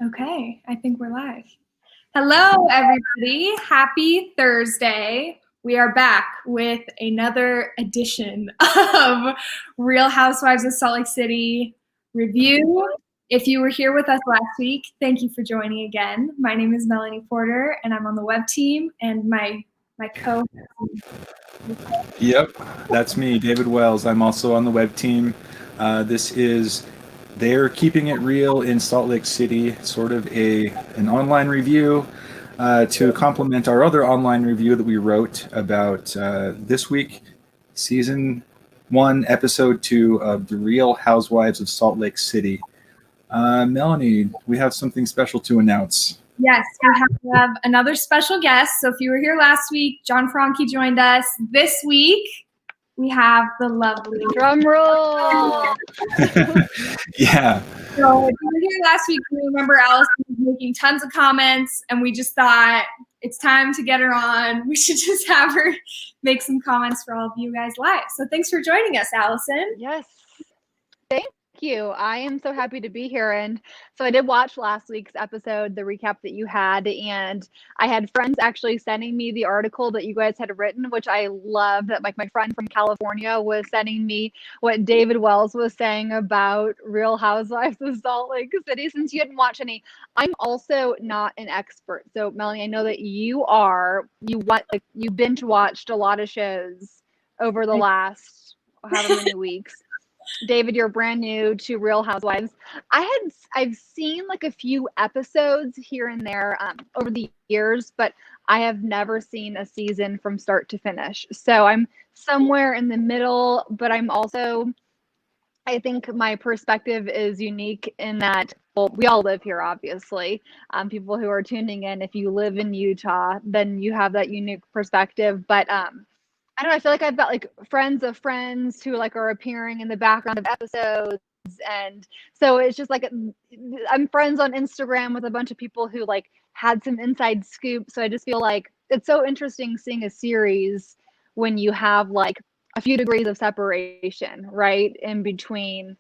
Okay, I think we're live. Hello, everybody. Happy Thursday. We are back with another edition of Real Housewives of Salt Lake City review. If you were here with us last week, thank you for joining again. My name is Melanie Porter, and I'm on the web team, and my co-host. Yep, that's me, David Wells. I'm also on the web team. They're keeping it real in Salt Lake City, sort of an online review to complement our other online review that we wrote about this week, season 1, episode 2 of The Real Housewives of Salt Lake City. Melanie, we have something special to announce. Yes, we have another special guest. So if you were here last week, John Franke joined us. This week, we have the lovely drum roll. Yeah. So if you were here last week, you remember Allison was making tons of comments, and we just thought it's time to get her on. We should just have her make some comments for all of you guys live. So thanks for joining us, Allison. Yes. Thank you. I am so happy to be here. And so I did watch last week's episode, the recap that you had, and I had friends actually sending me the article that you guys had written, which I love. That like my friend from California was sending me what David Wells was saying about Real Housewives of Salt Lake City. Since you hadn't watched any, I'm also not an expert. So Melanie, I know that you binge watched a lot of shows over the last however many weeks. David, you're brand new to Real Housewives. I've seen like a few episodes here and there over the years, but I have never seen a season from start to finish. So I'm somewhere in the middle, but I think my perspective is unique in that, well, we all live here, obviously. People who are tuning in, if you live in Utah, then you have that unique perspective. But I don't know, I feel like I've got like friends of friends who like are appearing in the background of episodes. And so it's just like I'm friends on Instagram with a bunch of people who like had some inside scoop. So I just feel like it's so interesting seeing a series when you have like a few degrees of separation, right? In between,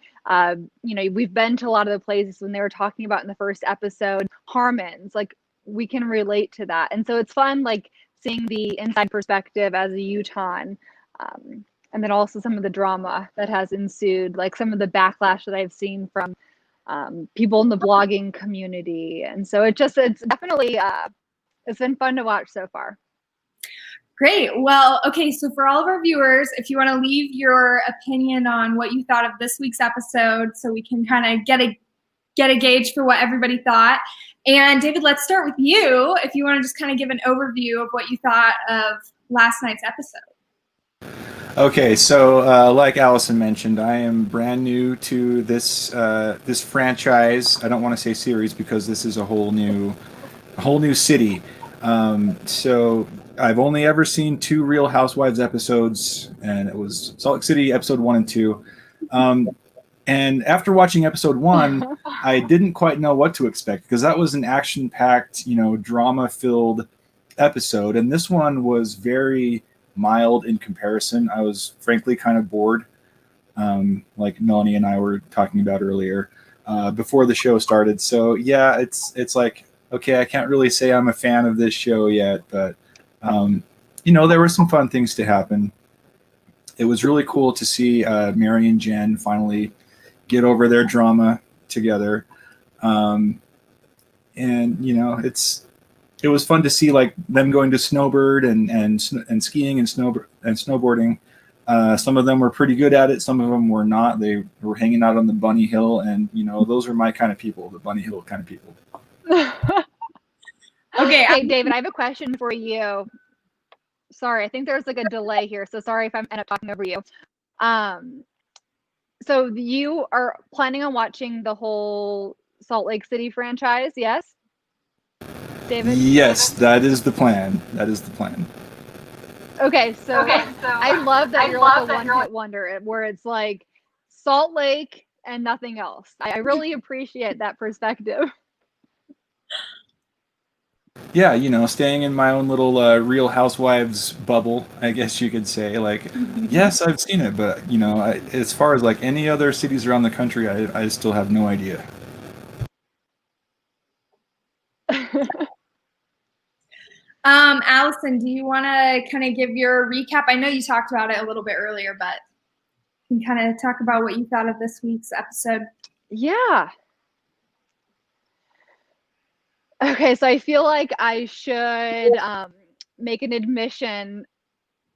we've been to a lot of the places when they were talking about in the first episode, Harmon's, like we can relate to that. And so it's fun, like seeing the inside perspective as a Utahn, and then also some of the drama that has ensued, like some of the backlash that I've seen from people in the blogging community. And so it's definitely, it's been fun to watch so far. Great. Well, okay, so for all of our viewers, if you want to leave your opinion on what you thought of this week's episode so we can kind of get a gauge for what everybody thought. And David, let's start with you. If you want to just kind of give an overview of what you thought of last night's episode. Okay, so like Allison mentioned, I am brand new to this franchise. I don't want to say series because this is a whole new city. So I've only ever seen 2 Real Housewives episodes, and it was Salt Lake City episode 1 and 2. And after watching episode 1, I didn't quite know what to expect because that was an action-packed, drama-filled episode. And this one was very mild in comparison. I was frankly kind of bored, like Melanie and I were talking about earlier, before the show started. So yeah, it's like, okay, I can't really say I'm a fan of this show yet, but there were some fun things to happen. It was really cool to see Mary and Jen finally get over their drama together. And it was fun to see like them going to snowbird and skiing and snowboarding. Some of them were pretty good at it. Some of them were not. They were hanging out on the bunny hill, and those are my kind of people, the bunny hill kind of people. Okay, hey David, I have a question for you. Sorry, I think there's like a delay here, so sorry if I end up talking over you. So you are planning on watching the whole Salt Lake City franchise, yes? David? Yes, that is the plan. Okay, so I love that you're like a one-hit wonder where it's like Salt Lake and nothing else. I really appreciate that perspective. Yeah, staying in my own little Real Housewives bubble, I guess you could say. Like, yes, I've seen it, but as far as like any other cities around the country, I still have no idea. Allison, do you want to kind of give your recap? I know you talked about it a little bit earlier, but you can kind of talk about what you thought of this week's episode. Yeah. Okay, so I feel like I should make an admission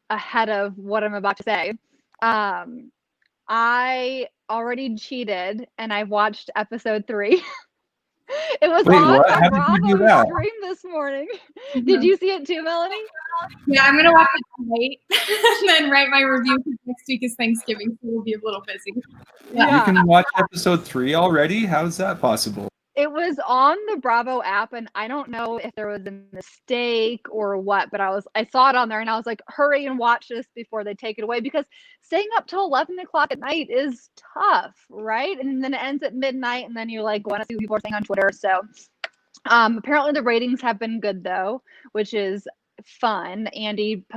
ahead of what I'm about to say. I already cheated and I watched episode 3. It was Wait, on what? the How did you do Bravo that? stream this morning. Did you see it too, Melanie? Yeah, I'm gonna watch it tonight and then write my review because next week is Thanksgiving, so we'll be a little busy. You can watch episode 3 already? How is that possible? It was on the Bravo app, and I don't know if there was a mistake or what, but I saw it on there, and I was like, hurry and watch this before they take it away, because staying up till 11 o'clock at night is tough, right? And then it ends at midnight, and then you like want to see what people are saying on Twitter. So apparently the ratings have been good though, which is fun.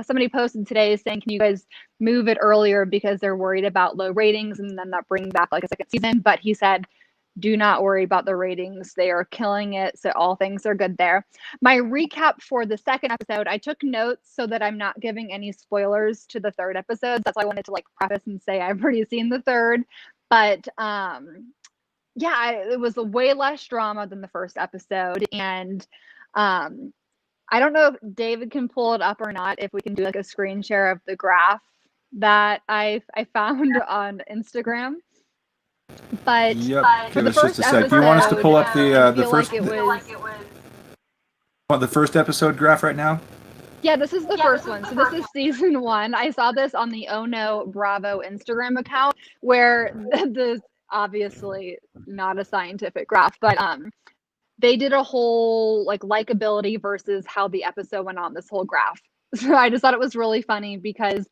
Somebody posted today saying, can you guys move it earlier because they're worried about low ratings and then not bringing back like a second season? But he said, do not worry about the ratings. They are killing it. So all things are good there. My recap for the second episode, I took notes so that I'm not giving any spoilers to the third episode. That's why I wanted to like preface and say I've already seen the third. But yeah, it was way less drama than the first episode. And I don't know if David can pull it up or not, if we can do like a screen share of the graph that I found on Instagram. But Yep. for Give the us just first a sec. episode, Do you want us to pull up the first the first episode graph right now? Yeah, this is the first one. So this is season 1. I saw this on the Oh No Bravo Instagram account, where this obviously not a scientific graph, but they did a whole like likability versus how the episode went on, this whole graph. So I just thought it was really funny because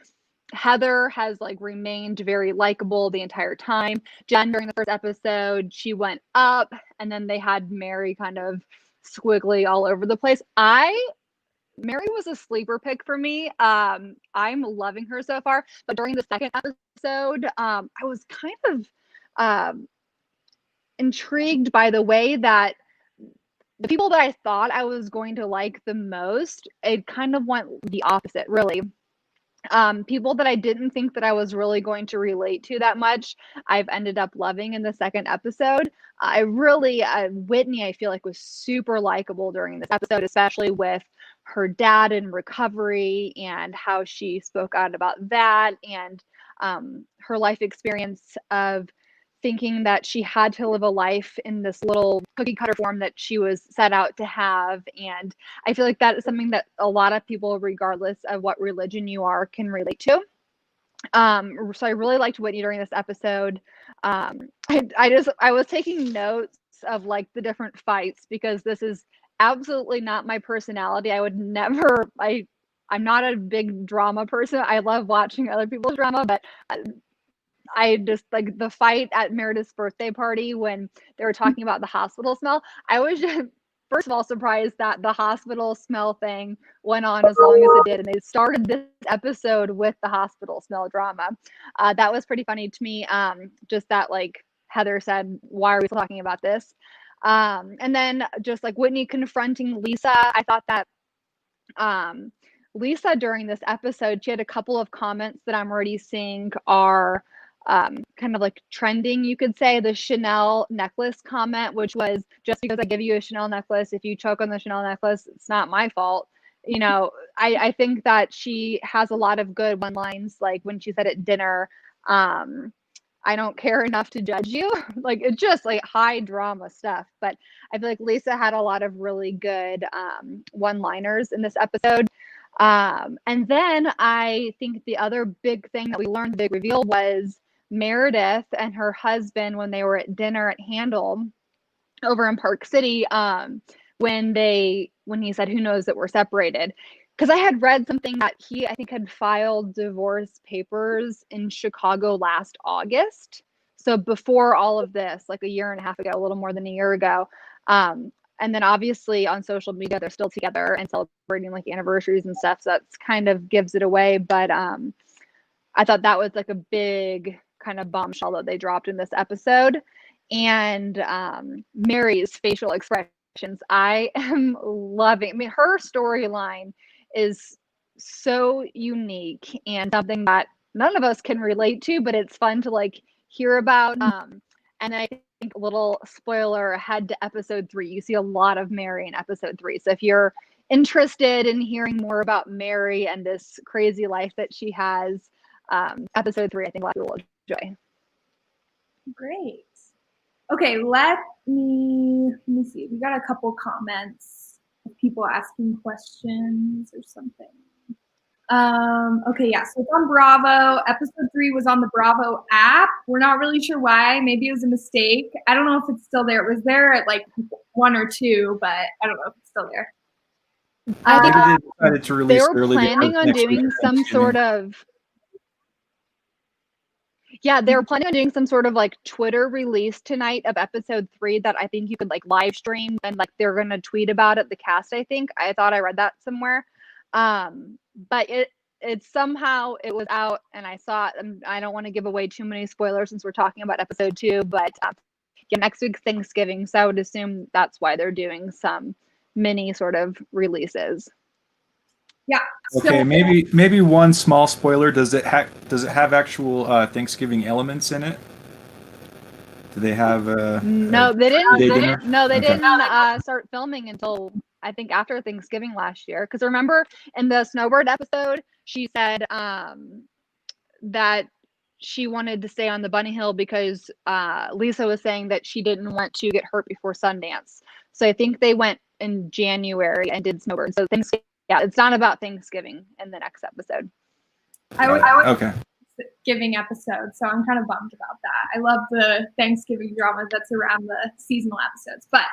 Heather has like remained very likable the entire time. Jen, during the first episode, she went up, and then they had Mary kind of squiggly all over the place. Mary was a sleeper pick for me. I'm loving her so far. But during the second episode, I was kind of intrigued by the way that the people that I thought I was going to like the most, it kind of went the opposite, really. People that I didn't think that I was really going to relate to that much, I've ended up loving in the second episode. Whitney, I feel like was super likable during this episode, especially with her dad in recovery and how she spoke out about that, and her life experience of thinking that she had to live a life in this little cookie cutter form that she was set out to have. And I feel like that is something that a lot of people, regardless of what religion you are, can relate to. So I really liked Whitney during this episode. I was taking notes of like the different fights, because this is absolutely not my personality. I would never, I'm not a big drama person. I love watching other people's drama, but I just like the fight at Meredith's birthday party when they were talking about the hospital smell. I was just, first of all, surprised that the hospital smell thing went on as long as it did. And they started this episode with the hospital smell drama. That was pretty funny to me. Just that, like Heather said, why are we still talking about this? And then just like Whitney confronting Lisa, I thought that Lisa during this episode, she had a couple of comments that I'm already seeing are kind of like trending, you could say. The Chanel necklace comment, which was, just because I give you a Chanel necklace, if you choke on the Chanel necklace, it's not my fault. You know, I think that she has a lot of good one lines, like when she said at dinner, I don't care enough to judge you. Like, it's just like high drama stuff. But I feel like Lisa had a lot of really good one-liners in this episode. And then I think the other big thing that we learned, the big reveal, was Meredith and her husband when they were at dinner at Handle over in Park City, when he said, who knows that we're separated. Because I had read something that he, I think, had filed divorce papers in Chicago last August. So before all of this, like a year and a half ago, a little more than a year ago. And then obviously on social media, they're still together and celebrating like anniversaries and stuff. So that's kind of gives it away. But I thought that was like a big kind of bombshell that they dropped in this episode. And Mary's facial expression I am loving. I mean, her storyline is so unique and something that none of us can relate to, but it's fun to like hear about. And I think a little spoiler ahead to episode 3, you see a lot of Mary in episode 3. So if you're interested in hearing more about Mary and this crazy life that she has, episode 3, I think a lot of people will enjoy. Great. Okay, let me see. We got a couple comments of people asking questions or something. Okay, yeah, so it's on Bravo. Episode 3 was on the Bravo app. We're not really sure why. Maybe it was a mistake. I don't know if it's still there. It was there at like 1 or 2, but I don't know if it's still there. I think Maybe they decided to release they were early planning on next week doing or some Thanksgiving. sort of they were planning on doing some sort of like Twitter release tonight of episode 3 that I think you could like live stream, and like they're gonna tweet about it, the cast, I think. I thought I read that somewhere. But it somehow it was out and I saw it, and I don't want to give away too many spoilers since we're talking about episode 2, but next week's Thanksgiving, so I would assume that's why they're doing some mini sort of releases. Yeah. Okay, maybe one small spoiler. Does it have actual Thanksgiving elements in it? Do they have No, they didn't. dinner? No, they Okay. didn't start filming until I think after Thanksgiving last year. Because remember in the snowbird episode, she said that she wanted to stay on the bunny hill because Lisa was saying that she didn't want to get hurt before Sundance. So I think they went in January and did snowbird. So it's not about Thanksgiving in the next episode. I would Okay. Thanksgiving episode, so I'm kind of bummed about that. I love the Thanksgiving drama that's around the seasonal episodes. But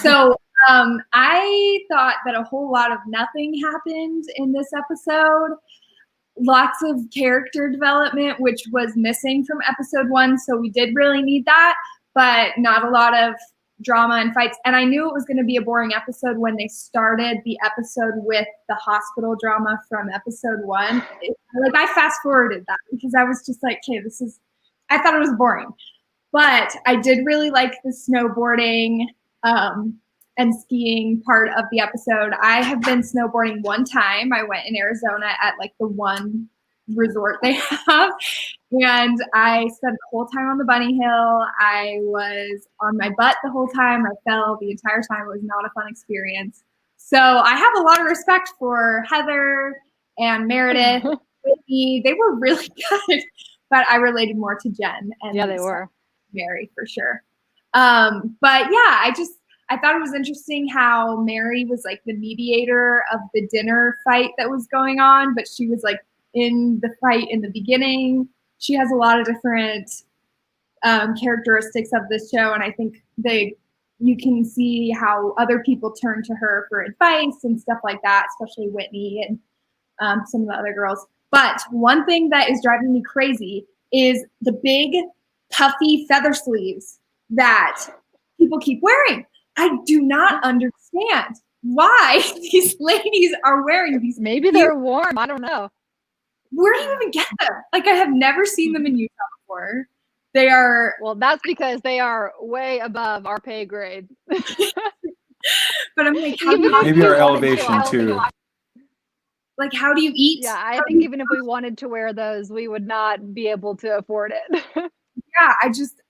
so I thought that a whole lot of nothing happened in this episode. Lots of character development, which was missing from episode 1, so we did really need that, but not a lot of drama and fights. And I knew it was going to be a boring episode when they started the episode with the hospital drama from episode 1. I fast forwarded that because I was just like, okay, I thought it was boring. But I did really like the snowboarding and skiing part of the episode. I have been snowboarding one time. I went in Arizona at like the one resort they have, and I spent the whole time on the bunny hill. I was on my butt the whole time. I fell the entire time. It was not a fun experience. So I have a lot of respect for Heather and Meredith. Whitney. They were really good, but I related more to Jen and they were Mary for sure. But yeah, I thought it was interesting how Mary was like the mediator of the dinner fight that was going on, but she was like in the fight in the beginning. She has a lot of different characteristics of this show, and I think you can see how other people turn to her for advice and stuff like that, especially Whitney and some of the other girls. But one thing that is driving me crazy is the big puffy feather sleeves that people keep wearing. I do not understand why these ladies are wearing these. Maybe they're warm. I don't know. Where do you even get them? Like, I have never seen them in Utah before. They are. Well, that's because they are way above our pay grade. But I'm like, maybe our elevation too. Like, how do you eat? Yeah, I think even if we wanted to wear those, we would not be able to afford it. Yeah,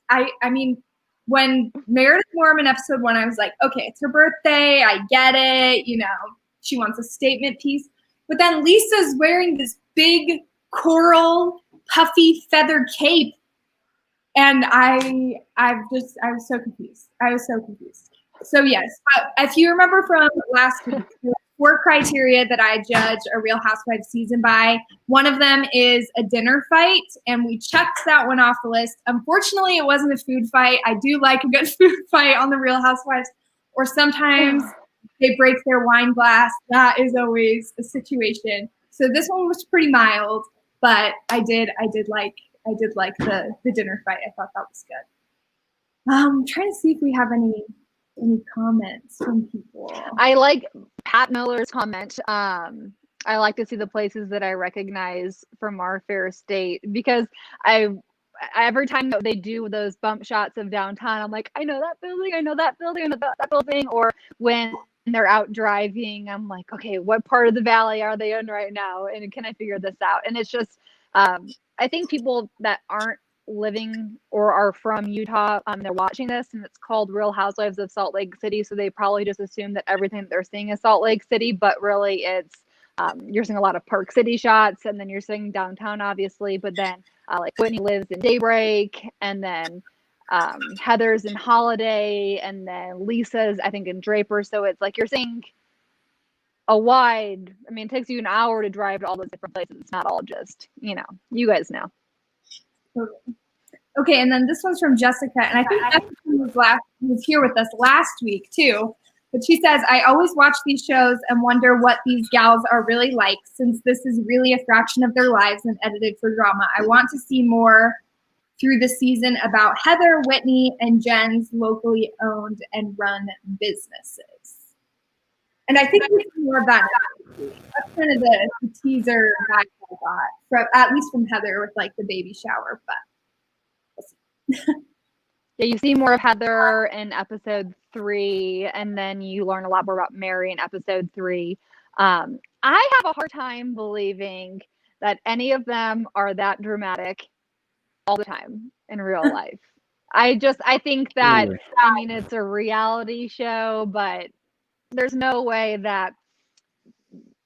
I mean, when Meredith wore them in episode 1, I was like, okay, it's her birthday. I get it. You know, she wants a statement piece. But then Lisa's wearing this big coral puffy feather cape. And I was so confused. So yes, but if you remember from last week, there were 4 criteria that I judge a Real Housewives season by. One of them is a dinner fight, and we checked that one off the list. Unfortunately, it wasn't a food fight. I do like a good food fight on the Real Housewives, or sometimes they break their wine glass. That is always a situation. So this one was pretty mild, but I did like the dinner fight. I thought that was good. I'm trying to see if we have any comments from people. I like Pat Miller's comment. I like to see the places that I recognize from our fair state, because every time that they do those bump shots of downtown, I'm like, I know that building, I know that building, I know that building. Or when they're out driving, I'm like, okay, what part of the valley are they in right now? And can I figure this out? And it's just, I think people that aren't living or are from Utah, they're watching this, and it's called Real Housewives of Salt Lake City. So they probably just assume that everything that they're seeing is Salt Lake City, but really it's, you're seeing a lot of Park City shots, and then you're seeing downtown, obviously, but then like Whitney lives in Daybreak, and then Heather's in Holiday, and then Lisa's, I think, in Draper. So it's like you're seeing a wide, I mean, it takes you an hour to drive to all those different places. It's not all just, you guys know. Okay, and then this one's from Jessica, and I think Jessica was here with us last week too. But she says, I always watch these shows and wonder what these gals are really like, since this is really a fraction of their lives and edited for drama. I want to see more through the season about Heather, Whitney, and Jen's locally owned and run businesses. And I think we see more of that. That's kind of the teaser vibe I got, from, at least from Heather, with like the baby shower. But we'll see. Yeah, you see more of Heather in episode 3, and then you learn a lot more about Mary in episode 3. I have a hard time believing that any of them are that dramatic all the time in real life. I think that, I mean, it's a reality show, but there's no way that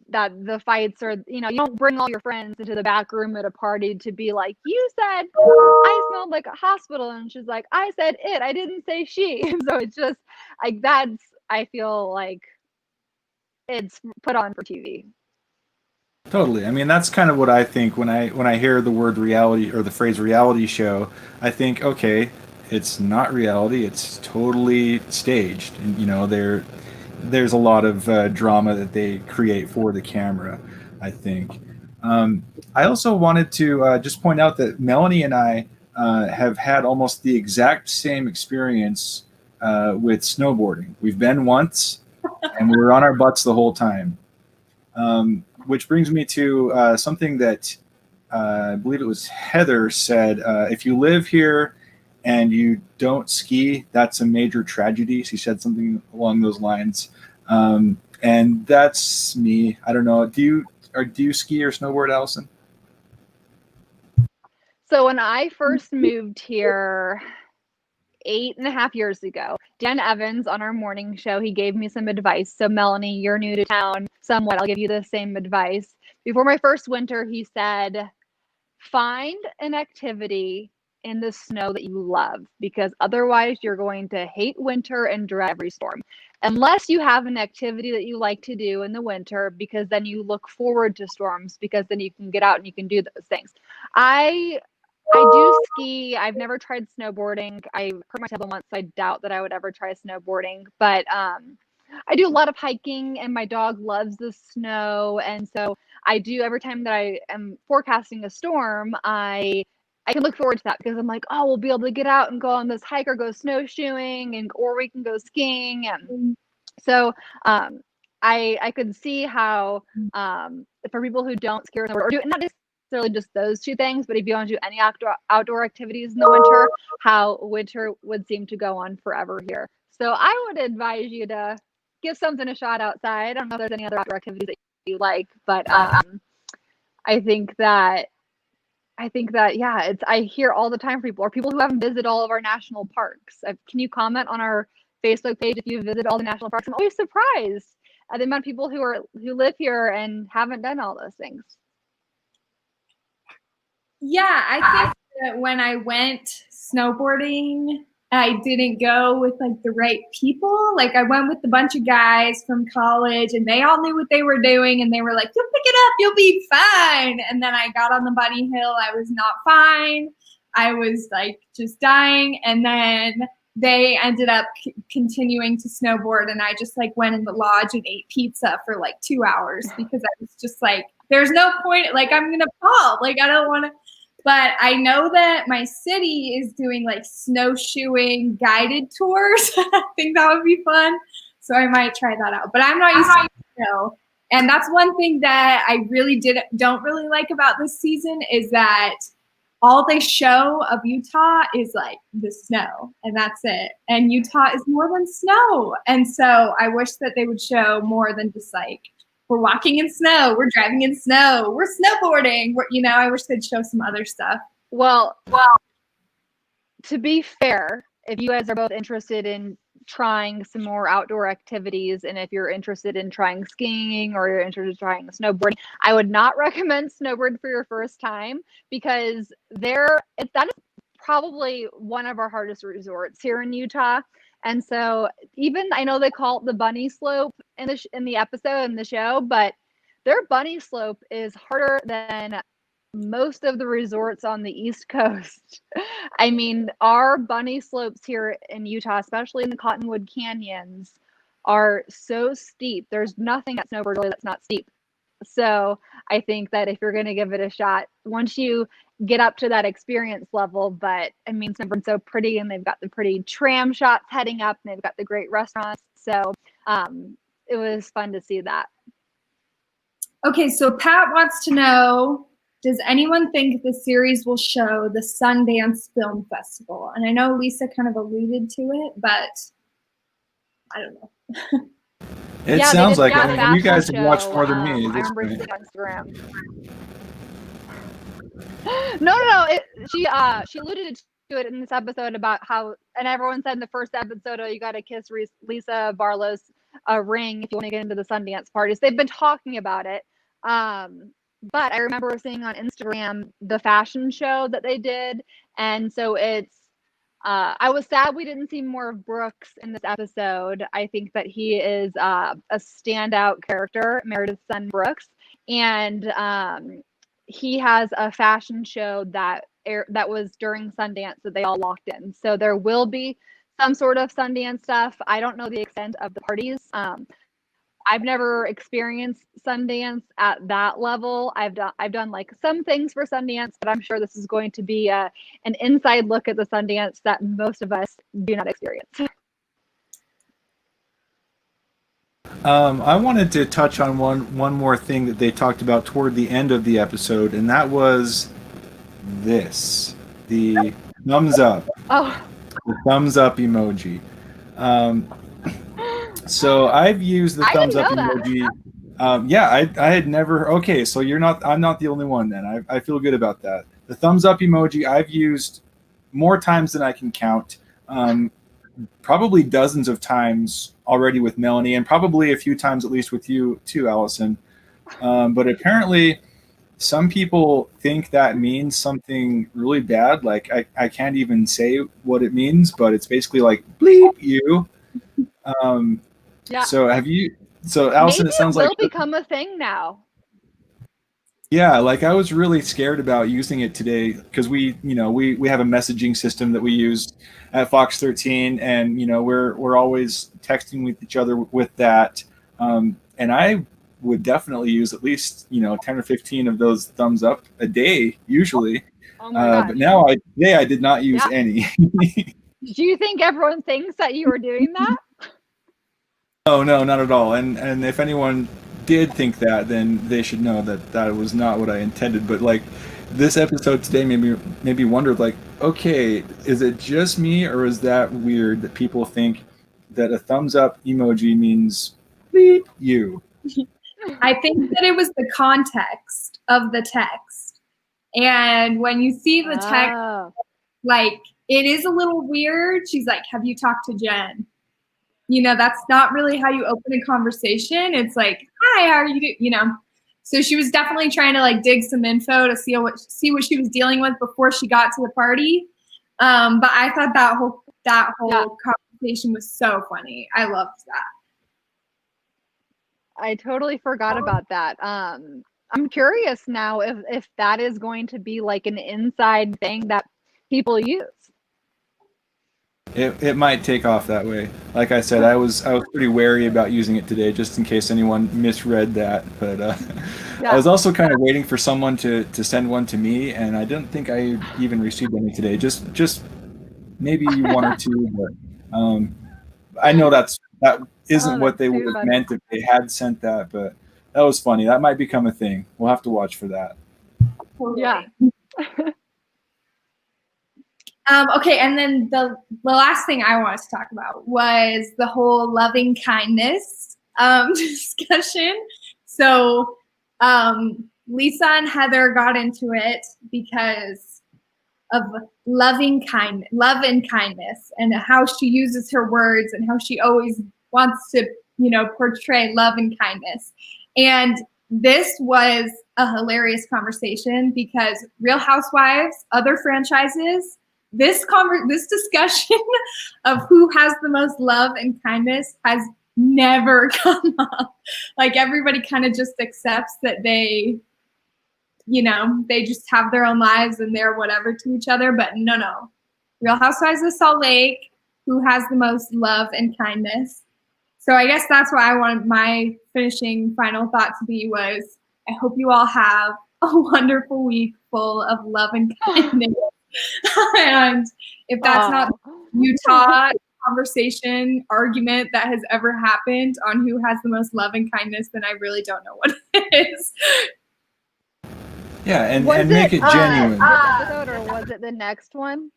the fights are, you don't bring all your friends into the back room at a party to be like, you said I smelled like a hospital, and she's like, I said it, I didn't say she. So it's just like, I feel like it's put on for TV. Totally. I mean, that's kind of what I think when I hear the word reality or the phrase reality show. I think, okay, it's not reality. It's totally staged. And, there's a lot of drama that they create for the camera, I think. I also wanted to just point out that Melanie and I have had almost the exact same experience with snowboarding. We've been once, and we were on our butts the whole time. Which brings me to something that I believe it was Heather said. If you live here and you don't ski, that's a major tragedy. She said something along those lines. And that's me. I don't know. Do you ski or snowboard, Allison? So when I first moved here 8.5 years ago, Dan Evans on our morning show, he gave me some advice. So Melanie, you're new to town somewhat. I'll give you the same advice. Before my first winter, he said, find an activity in the snow that you love, because otherwise you're going to hate winter and dread every storm. Unless you have an activity that you like to do in the winter, because then you look forward to storms, because then you can get out and you can do those things. I do ski. I've never tried snowboarding. I hurt my tailbone once, so I doubt that I would ever try snowboarding. But I do a lot of hiking, and my dog loves the snow. And so I do, every time that I am forecasting a storm, I can look forward to that, because I'm like, oh, we'll be able to get out and go on this hike or go snowshoeing, or we can go skiing. And so I could see how for people who don't ski or snowboard, or do not necessarily just those two things, but if you want to do any outdoor activities in the winter, how winter would seem to go on forever here. So I would advise you to give something a shot outside. I don't know if there's any other outdoor activities that you like, but I think that yeah, I hear all the time from people, or people who haven't visited all of our national parks. Can you comment on our Facebook page if you visit all the national parks? I'm always surprised at the amount of people who live here and haven't done all those things. Yeah, I think that when I went snowboarding, I didn't go with like the right people. Like I went with a bunch of guys from college, and they all knew what they were doing, and they were like, you'll pick it up, you'll be fine. And then I got on the bunny hill. I was not fine. I was like just dying. And then they ended up continuing to snowboard, and I just like went in the lodge and ate pizza for like 2 hours, because I was just like, there's no point. Like I'm going to fall. Like I don't want to. But I know that my city is doing like snowshoeing guided tours. I think that would be fun. So I might try that out. But I'm not used to snow. And that's one thing that I really don't really like about this season, is that all they show of Utah is like the snow, and that's it. And Utah is more than snow. And so I wish that they would show more than just like, we're walking in snow, we're driving in snow, we're snowboarding. I wish they'd show some other stuff. Well, to be fair, if you guys are both interested in trying some more outdoor activities, and if you're interested in trying skiing or you're interested in trying snowboarding, I would not recommend snowboard for your first time, because that is probably one of our hardest resorts here in Utah. And so even, I know they call it the bunny slope in the episode, in the show, but their bunny slope is harder than most of the resorts on the East Coast. I mean, our bunny slopes here in Utah, especially in the Cottonwood Canyons, are so steep. There's nothing at snowboard really that's not steep. So I think that if you're going to give it a shot, once you get up to that experience level, but I mean, snowboard's so pretty, and they've got the pretty tram shots heading up, and they've got the great restaurants. So it was fun to see that. Okay, so Pat wants to know, does anyone think the series will show the Sundance Film Festival? And I know Lisa kind of alluded to it, but I don't know. It sounds like you guys have watched more than me. I remember seeing on Instagram. No. She alluded to it in this episode about how, and everyone said in the first episode, oh, you got to kiss Lisa Barlow's ring if you want to get into the Sundance parties. They've been talking about it. But I remember seeing on Instagram the fashion show that they did. And so I was sad we didn't see more of Brooks in this episode. I think that he is a standout character, Meredith's son Brooks. And he has a fashion show that was during Sundance that they all locked in. So there will be some sort of Sundance stuff. I don't know the extent of the parties. I've never experienced Sundance at that level. I've done like some things for Sundance, but I'm sure this is going to be an inside look at the Sundance that most of us do not experience. I wanted to touch on one more thing that they talked about toward the end of the episode, and that was the thumbs up. Oh. The thumbs up emoji. So I've used the thumbs up emoji. I had never. Okay, so I'm not the only one then. I feel good about that. The thumbs up emoji I've used more times than I can count. Probably dozens of times already with Melanie, and probably a few times at least with you too, Allison. But apparently, some people think that means something really bad. Like I can't even say what it means, but it's basically like bleep you. Yeah. So Allison, maybe it sounds like it will become a thing now. Yeah, like I was really scared about using it today because we have a messaging system that we use at Fox 13, and we're always texting with each other with that. And I would definitely use at least 10 or 15 of those thumbs up a day usually. Oh my gosh. But now today I did not use any. Do you think everyone thinks that you were doing that? Oh no, not at all. And if anyone did think that, then they should know that was not what I intended. But like this episode today made me wonder, like, okay, is it just me, or is that weird that people think that a thumbs up emoji means bleep you? I think that it was the context of the text. And when you see the text, like, it is a little weird. She's like, have you talked to Jen? That's not really how you open a conversation. It's like, hi, how are you doing? So she was definitely trying to like dig some info to see what she was dealing with before she got to the party. But I thought that whole conversation was so funny. I loved that. I totally forgot about that. I'm curious now if that is going to be like an inside thing that people use. It might take off that way. Like I said, I was pretty wary about using it today, just in case anyone misread that. But I was also kind of waiting for someone to send one to me, and I didn't think I even received any today. Just maybe one or two, but I know that isn't what they would have meant if they had sent that. But that was funny. That might become a thing. We'll have to watch for that. Yeah. Okay, and then the last thing I wanted to talk about was the whole loving kindness discussion. So Lisa and Heather got into it because of love and kindness, and how she uses her words, and how she always wants to, portray love and kindness. And this was a hilarious conversation because Real Housewives, other franchises, this discussion of who has the most love and kindness has never come up. Like, everybody kind of just accepts that they just have their own lives and they're whatever to each other. But no. Real Housewives of Salt Lake, who has the most love and kindness. So I guess that's what I wanted my finishing final thought to be was, I hope you all have a wonderful week full of love and kindness. And if that's not Utah conversation argument that has ever happened on who has the most love and kindness, then I really don't know what it is. Yeah, and make it genuine. This episode, or was it the next one?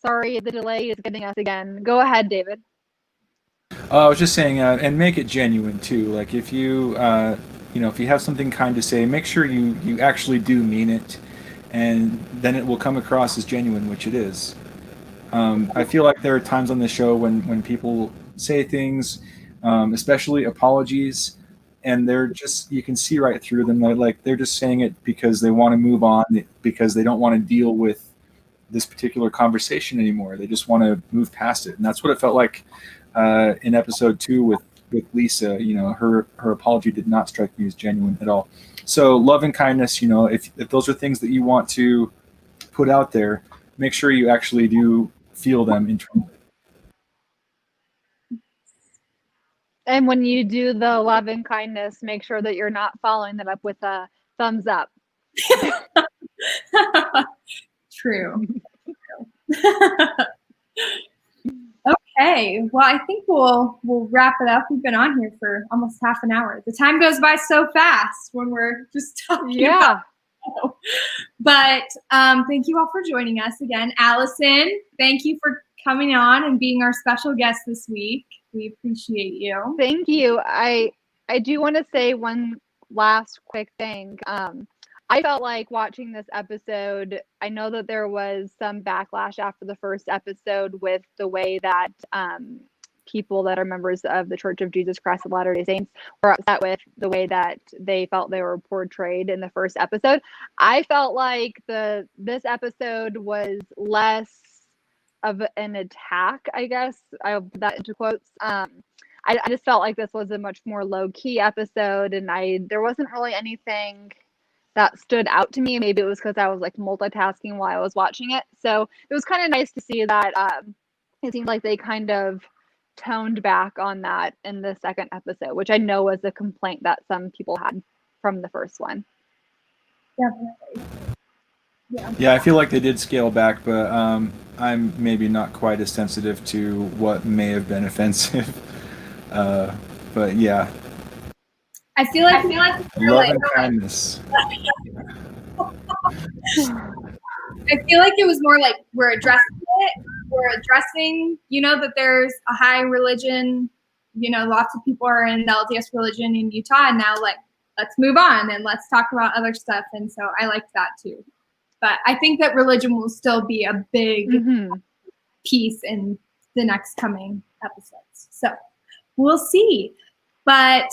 Sorry, the delay is getting us again. Go ahead, David. I was just saying, and make it genuine too. Like, if you, if you have something kind to say, make sure you actually do mean it, and then it will come across as genuine, which it is. I feel like there are times on the show when people say things, especially apologies, and they're just, you can see right through them. They're just saying it because they want to move on, because they don't want to deal with this particular conversation anymore. They just want to move past it. And that's what it felt like in episode 2 with Lisa. Her apology did not strike me as genuine at all. So love and kindness, if those are things that you want to put out there, make sure you actually do feel them internally. And when you do the love and kindness, make sure that you're not following that up with a thumbs up. True. Okay, well, I think we'll wrap it up. We've been on here for almost half an hour. The time goes by so fast when we're just talking about it. But thank you all for joining us again. Allison, thank you for coming on and being our special guest this week. We appreciate you. Thank you. I do want to say one last quick thing. I felt like watching this episode, I know that there was some backlash after the first episode with the way that people that are members of the Church of Jesus Christ of Latter-day Saints were upset with the way that they felt they were portrayed in the first episode. I felt like this episode was less of an attack, I guess. I'll put that into quotes. I just felt like this was a much more low-key episode, and there wasn't really anything that stood out to me. Maybe it was because I was like multitasking while I was watching it. So it was kind of nice to see that it seemed like they kind of toned back on that in the second episode, which I know was a complaint that some people had from the first one. Definitely. Yeah, I feel like they did scale back, but I'm maybe not quite as sensitive to what may have been offensive. But yeah. I feel like love and kindness. I feel like it was more like we're addressing it. We're addressing, that there's a high religion, lots of people are in the LDS religion in Utah, and now let's move on and let's talk about other stuff. And so I liked that too. But I think that religion will still be a big piece in the next coming episodes. So we'll see. But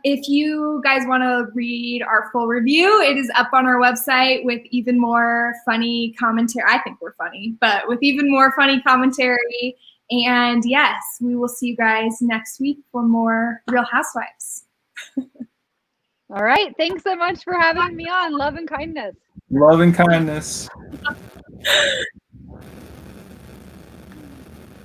if you guys want to read our full review, it is up on our website with even more funny commentary. I think we're funny, but with even more funny commentary. And yes, we will see you guys next week for more Real Housewives. All right. Thanks so much for having me on. Love and kindness. Love and kindness.